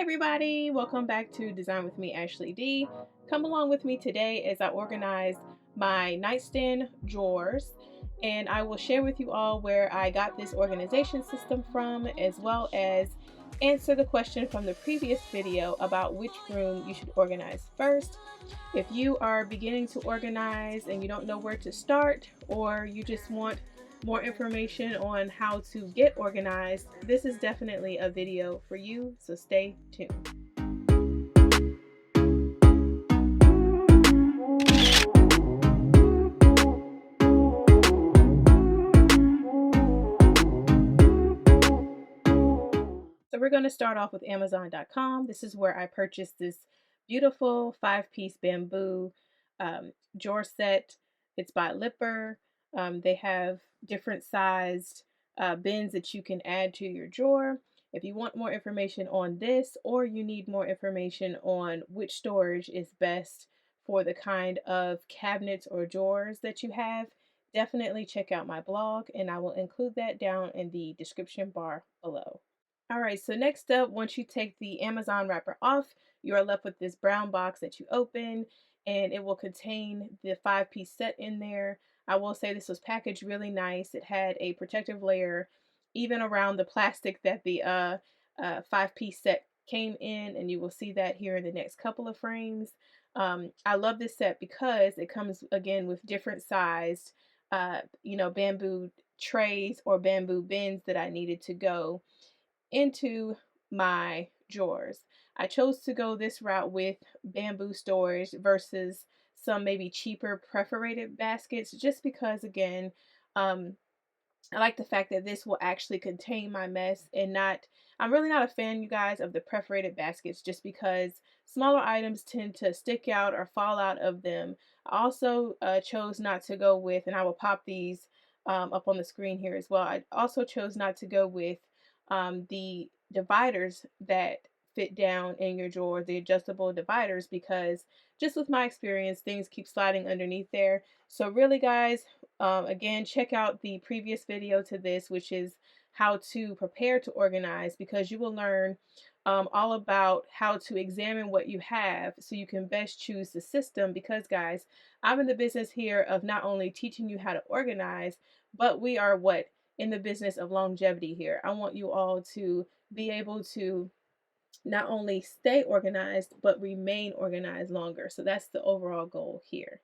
everybody, welcome back to Design with me, Ashley D. Come along with me today as I organize my nightstand drawers, and I will share with you all where I got this organization system from, as well as answer the question from the previous video about which room you should organize first. If you are beginning to organize and you don't know where to start, or you just want more information on how to get organized, this is definitely a video for you, so stay tuned. So we're going to start off with Amazon.com. This is where I purchased this beautiful 5-piece bamboo drawer set. It's by Lipper. They have different sized bins that you can add to your drawer. If you want more information on this, or you need more information on which storage is best for the kind of cabinets or drawers that you have, definitely check out my blog, and I will include that down in the description bar below. All right, so next up, once you take the Amazon wrapper off, you are left with this brown box that you open, and it will contain the 5-piece set in there. I will say this was packaged really nice. It had a protective layer even around the plastic that the 5-piece set came in, and you will see that here in the next couple of frames. I love this set because it comes again with different sized bamboo trays or bamboo bins that I needed to go into my drawers. I chose to go this route with bamboo storage versus some maybe cheaper perforated baskets, just because again, I like the fact that this will actually contain my mess and not, I'm really not a fan, you guys, of the perforated baskets, just because smaller items tend to stick out or fall out of them. I also chose not to go with, and I will pop these up on the screen here as well. I also chose not to go with the dividers that fit down in your drawer, the adjustable dividers, because just with my experience, things keep sliding underneath there. So really, guys, again, check out the previous video to this, which is how to prepare to organize, because you will learn all about how to examine what you have so you can best choose the system. Because guys, I'm in the business here of not only teaching you how to organize, but we are in the business of longevity here. I want you all to be able to not only stay organized, but remain organized longer. So that's the overall goal here.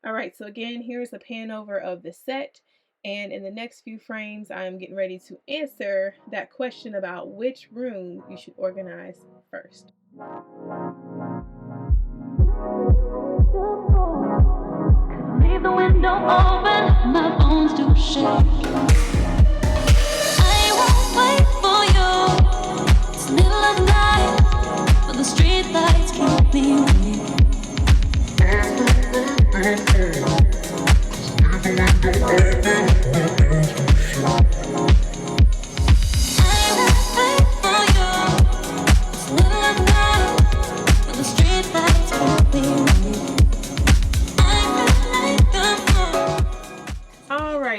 All right, so again, here's a pan over of the set. And in the next few frames, I'm getting ready to answer that question about which room you should organize first. Leave the window open, my bones do shake. I won't wait for you. It's middle of the night, but the street lights keep me awake.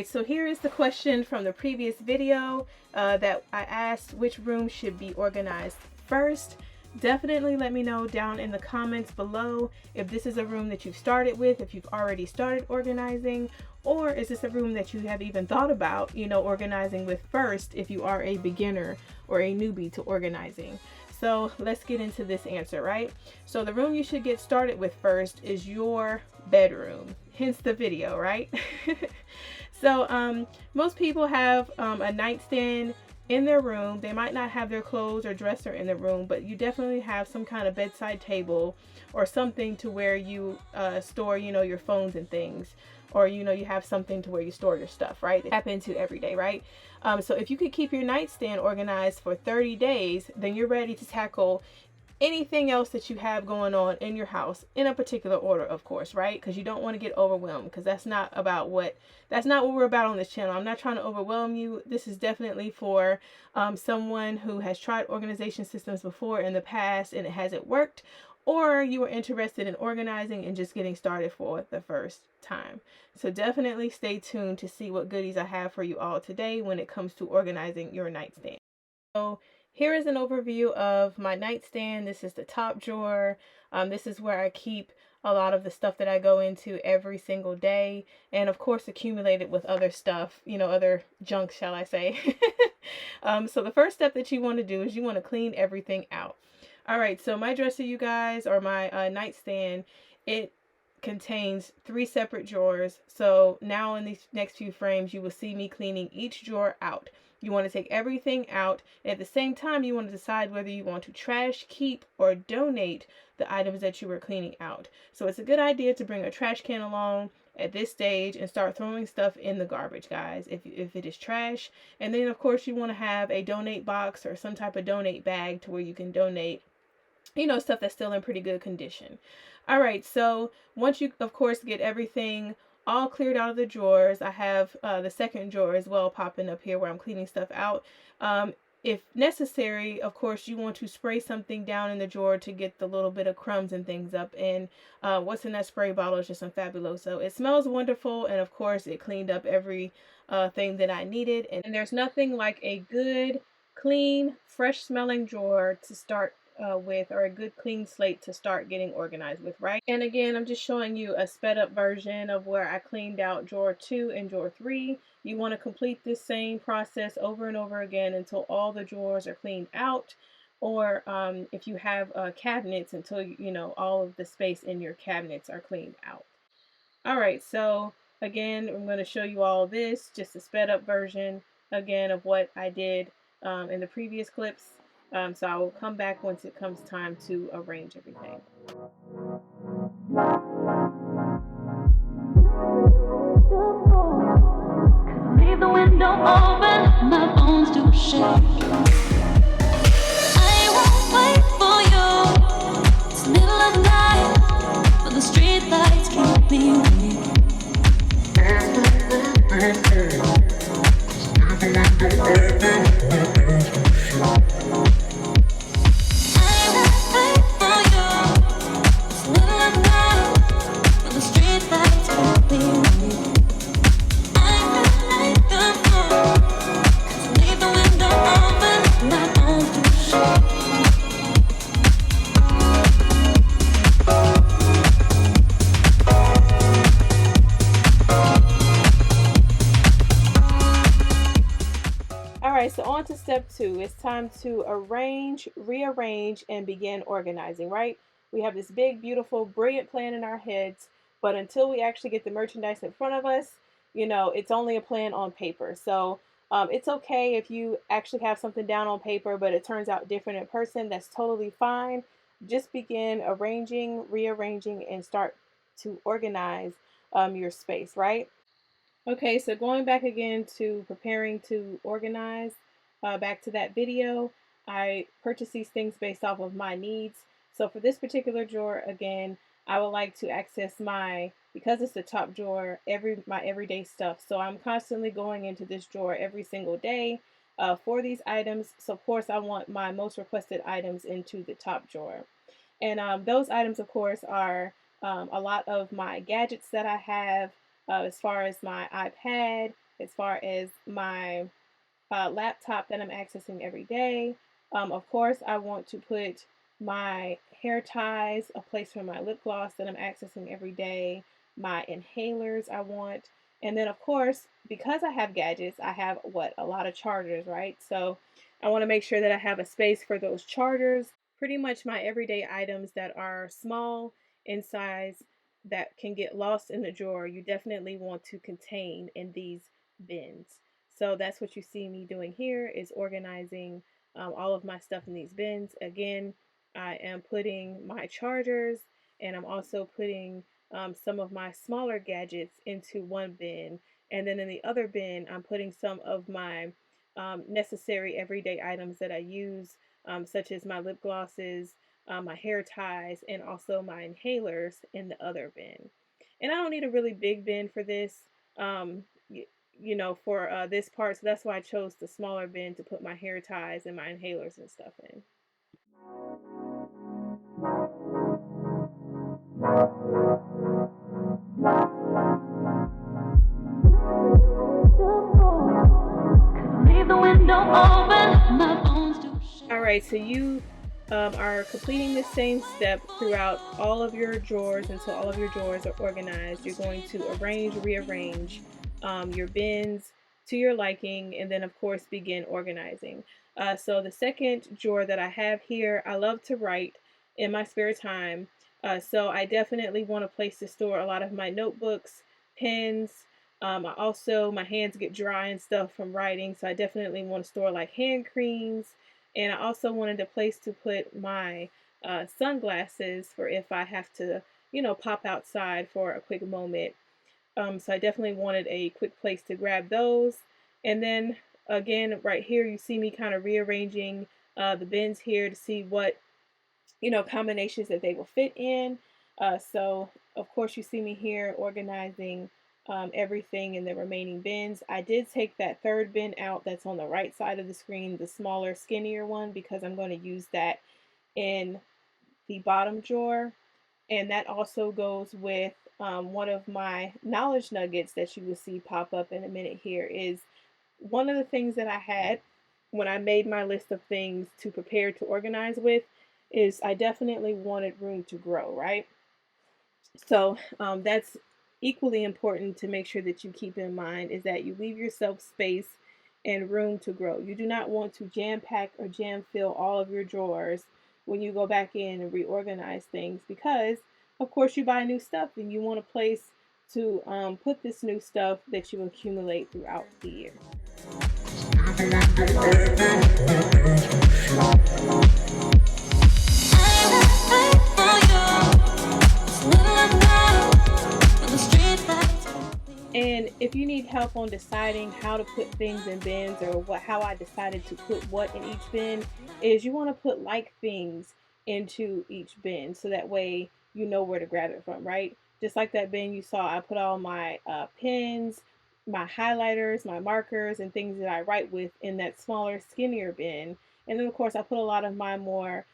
So here is the question from the previous video that I asked which room should be organized first. Definitely let me know down in the comments below if this is a room that you've started with, if you've already started organizing, or is this a room that you have even thought about, organizing with first if you are a beginner or a newbie to organizing. So let's get into this answer, right? So the room you should get started with first is your bedroom, hence the video, right? So most people have a nightstand in their room. They might not have their clothes or dresser in the room, but you definitely have some kind of bedside table or something to where you store, your phones and things, or you have something to where you store your stuff, right? They tap into every day, right? So if you could keep your nightstand organized for 30 days, then you're ready to tackle anything else that you have going on in your house in a particular order, of course, right? Because you don't want to get overwhelmed, because that's not what we're about on this channel. I'm not trying to overwhelm you. This is definitely for someone who has tried organization systems before in the past and it hasn't worked, or you are interested in organizing and just getting started for the first time. So definitely stay tuned to see what goodies I have for you all today when it comes to organizing your nightstand. So Here is an overview of my nightstand. This is the top drawer. This is where I keep a lot of the stuff that I go into every single day, and of course accumulated with other stuff, other junk, shall I say. So the first step that you want to do is you want to clean everything out. All right, so my dresser, you guys, or my nightstand, it contains 3 separate drawers. So now in these next few frames, you will see me cleaning each drawer out. You want to take everything out. At the same time, you want to decide whether you want to trash, keep, or donate the items that you are cleaning out. So it's a good idea to bring a trash can along at this stage and start throwing stuff in the garbage, guys, if it is trash. And then, of course, you want to have a donate box or some type of donate bag to where you can donate stuff that's still in pretty good condition. All right, so once you, of course, get everything all cleared out of the drawers, I have the second drawer as well popping up here where I'm cleaning stuff out. If necessary, of course, you want to spray something down in the drawer to get the little bit of crumbs and things up. And what's in that spray bottle is just some Fabuloso. It smells wonderful, and of course, it cleaned up every thing that I needed. And there's nothing like a good, clean, fresh smelling drawer to start with, or a good clean slate to start getting organized with, right? And again, I'm just showing you a sped up version of where I cleaned out drawer 2 and drawer 3. You want to complete this same process over and over again until all the drawers are cleaned out, or if you have cabinets, until all of the space in your cabinets are cleaned out. All right, so again, I'm going to show you all this, just a sped up version again of what I did in the previous clips. So I will come back once it comes time to arrange everything. Leave the window open, my bones do shake. I won't wait for you. It's middle of night, but the street lights keep me awake. So on to step 2. It's time to arrange, rearrange, and begin organizing, right? We have this big, beautiful, brilliant plan in our heads, but until we actually get the merchandise in front of us, it's only a plan on paper. So it's okay if you actually have something down on paper, but it turns out different in person. That's totally fine. Just begin arranging, rearranging, and start to organize your space, right? Okay, so going back again to preparing to organize, back to that video, I purchased these things based off of my needs. So for this particular drawer, again, I would like to access because it's the top drawer, my everyday stuff. So I'm constantly going into this drawer every single day for these items. So of course I want my most requested items into the top drawer. And those items, of course, are a lot of my gadgets that I have, as far as my iPad, as far as my laptop that I'm accessing every day. Of course, I want to put my hair ties, a place for my lip gloss that I'm accessing every day, my inhalers I want. And then, of course, because I have gadgets, I have a lot of chargers, right? So I want to make sure that I have a space for those chargers. Pretty much my everyday items that are small in size that can get lost in the drawer, you definitely want to contain in these bins. So that's what you see me doing here, is organizing all of my stuff in these bins. Again, I am putting my chargers, and I'm also putting some of my smaller gadgets into one bin. And then in the other bin, I'm putting some of my necessary everyday items that I use, such as my lip glosses, my hair ties, and also my inhalers in the other bin. And I don't need a really big bin for this, for this part. So that's why I chose the smaller bin to put my hair ties and my inhalers and stuff in. right, so you are completing the same step throughout all of your drawers until all of your drawers are organized. You're going to arrange, rearrange your bins to your liking, and then, of course, begin organizing. So, the second drawer that I have here, I love to write in my spare time. So, I definitely want a place to store a lot of my notebooks, pens. I also, my hands get dry and stuff from writing, so I definitely want to store like hand creams, and I also wanted a place to put my sunglasses for if I have to, pop outside for a quick moment. So I definitely wanted a quick place to grab those. And then again, right here, you see me kind of rearranging the bins here to see what, combinations that they will fit in. So of course you see me here organizing everything in the remaining bins. I did take that third bin out that's on the right side of the screen, the smaller, skinnier one, because I'm going to use that in the bottom drawer. And that also goes with one of my knowledge nuggets that you will see pop up in a minute here is one of the things that I had when I made my list of things to prepare to organize with is I definitely wanted room to grow, right? So that's equally important to make sure that you keep in mind is that you leave yourself space and room to grow. You do not want to jam pack or jam fill all of your drawers when you go back in and reorganize things because, of course, you buy new stuff and you want a place to put this new stuff that you accumulate throughout the year. And if you need help on deciding how to put things in bins or how I decided to put what in each bin, is you want to put like things into each bin so that way you know where to grab it from, right? Just like that bin you saw, I put all my pens, my highlighters, my markers, and things that I write with in that smaller, skinnier bin. And then, of course, I put a lot of my more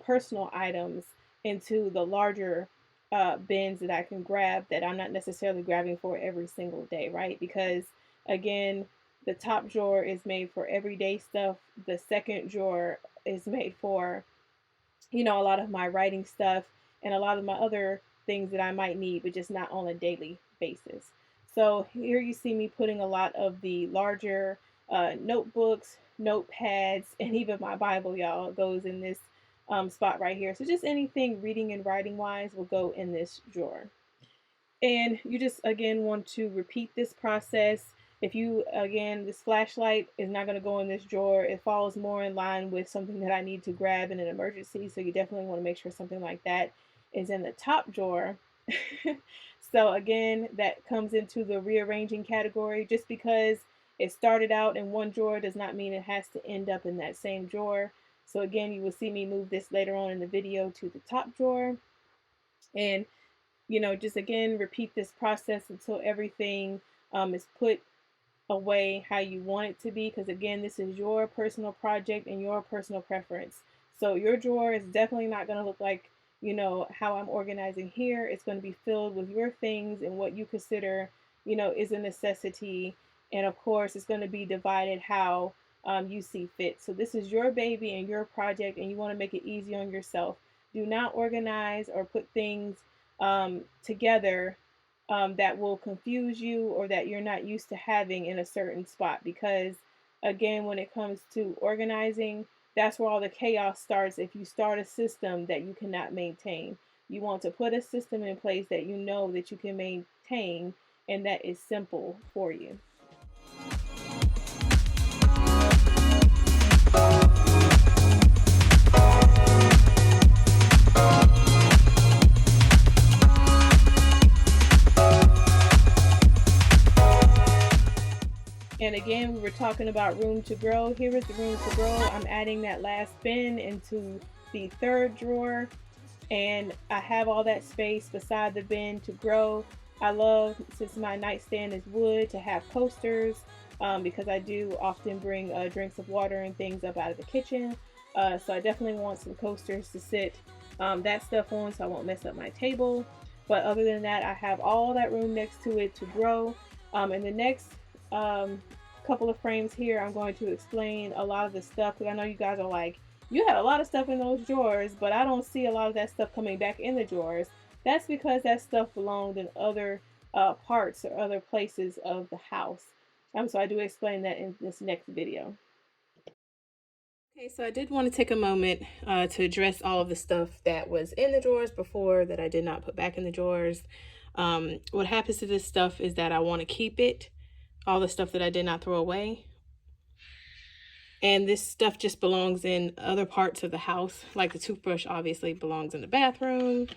personal items into the larger bins that I can grab that I'm not necessarily grabbing for every single day, right? Because again, the top drawer is made for everyday stuff. The second drawer is made for, a lot of my writing stuff and a lot of my other things that I might need, but just not on a daily basis. So here you see me putting a lot of the larger notebooks, notepads, and even my Bible, y'all, goes in this spot right here. So just anything reading and writing wise will go in this drawer. And you just again want to repeat this process. If you, again, this flashlight is not going to go in this drawer. It falls more in line with something that I need to grab in an emergency. So you definitely want to make sure something like that is in the top drawer. So again, that comes into the rearranging category. Just because it started out in one drawer does not mean it has to end up in that same drawer. So again, you will see me move this later on in the video to the top drawer. And just again, repeat this process until everything is put away how you want it to be. Because again, this is your personal project and your personal preference. So your drawer is definitely not going to look like, how I'm organizing here. It's going to be filled with your things and what you consider, is a necessity. And of course, it's going to be divided how you see fit. So this is your baby and your project, and you want to make it easy on yourself. Do not organize or put things together that will confuse you or that you're not used to having in a certain spot. Because, again, when it comes to organizing, that's where all the chaos starts if you start a system that you cannot maintain. You want to put a system in place that you know that you can maintain and that is simple for you. And again, we were talking about room to grow. Here is the room to grow. I'm adding that last bin into the third drawer, and I have all that space beside the bin to grow. I love, since my nightstand is wood, to have coasters because I do often bring drinks of water and things up out of the kitchen. So I definitely want some coasters to sit that stuff on so I won't mess up my table. But other than that, I have all that room next to it to grow. In the next couple of frames here, I'm going to explain a lot of the stuff because I know you guys are like, You had a lot of stuff in those drawers, but I don't see a lot of that stuff coming back in the drawers. That's because that stuff belonged in other parts or other places of the house. So I do explain that in this next video. Okay, so I did want to take a moment to address all of the stuff that was in the drawers before that I did not put back in the drawers. What happens to this stuff is that I want to keep it, all the stuff that I did not throw away. And this stuff just belongs in other parts of the house, like the toothbrush obviously belongs in the bathroom.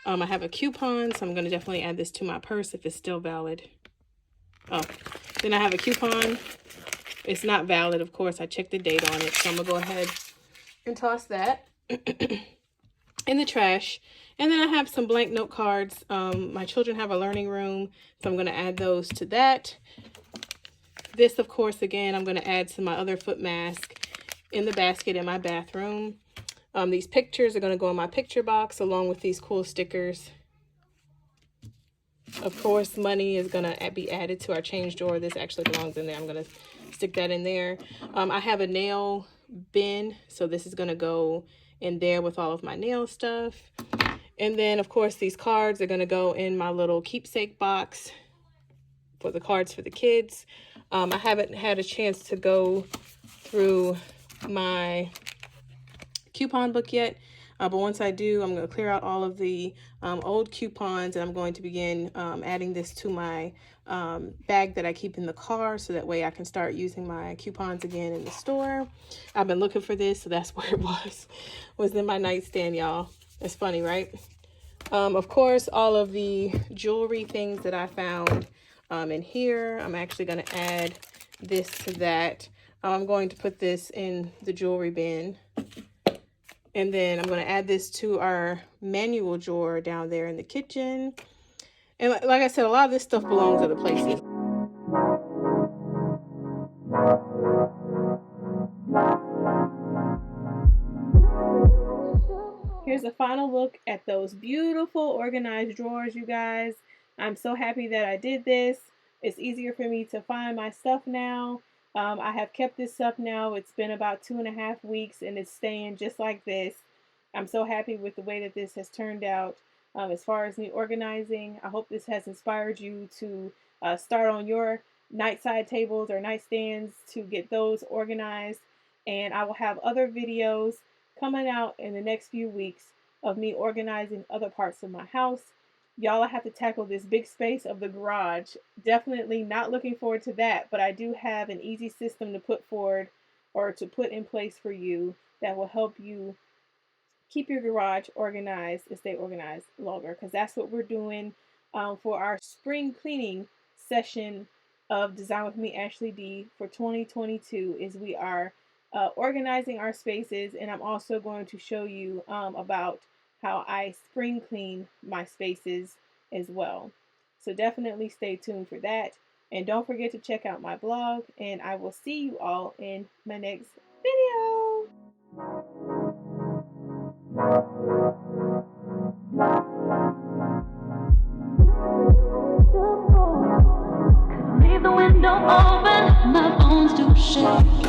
I have a coupon, so I'm going to definitely add this to my purse if it's still valid. Oh, then I have a coupon. It's not valid, of course. I checked the date on it, so I'm going to go ahead and toss that in the trash. And then I have some blank note cards. My children have a learning room, so I'm going to add those to that. This, of course, again, I'm going to add to my other foot mask in the basket in my bathroom. These pictures are going to go in my picture box along with these cool stickers. Of course, money is going to be added to our change drawer. This actually belongs in there. I'm going to stick that in there. I have a nail bin, so this is going to go in there with all of my nail stuff. And then, of course, these cards are going to go in my little keepsake box for the cards for the kids. I haven't had a chance to go through my coupon book yet, but once I do, I'm going to clear out all of the old coupons, and I'm going to begin adding this to my bag that I keep in the car, so that way I can start using my coupons again in the store. I've been looking for this, so that's where it was in my nightstand, y'all. It's funny, right? Of course, all of the jewelry things that I found in here, I'm actually going to add this to that. I'm going to put this in the jewelry bin. And then I'm going to add this to our manual drawer down there in the kitchen. And like I said, a lot of this stuff belongs other places. Here's a final look at those beautiful organized drawers, you guys. I'm so happy that I did this. It's easier for me to find my stuff now. I have kept this up now. It's been about 2.5 weeks and it's staying just like this. I'm so happy with the way that this has turned out. As far as me organizing, I hope this has inspired you to start on your nightside tables or nightstands to get those organized. And I will have other videos coming out in the next few weeks of me organizing other parts of my house. Y'all, I have to tackle this big space of the garage. Definitely not looking forward to that, but I do have an easy system to put forward or to put in place for you that will help you keep your garage organized and stay organized longer, because that's what we're doing for our spring cleaning session of Design with Me Ashley D for 2022 is we are organizing our spaces, and I'm also going to show you about how I spring clean my spaces as well. So definitely stay tuned for that, and don't forget to check out my blog, and I will see you all in my next video. Leave the window open, my bones do shake.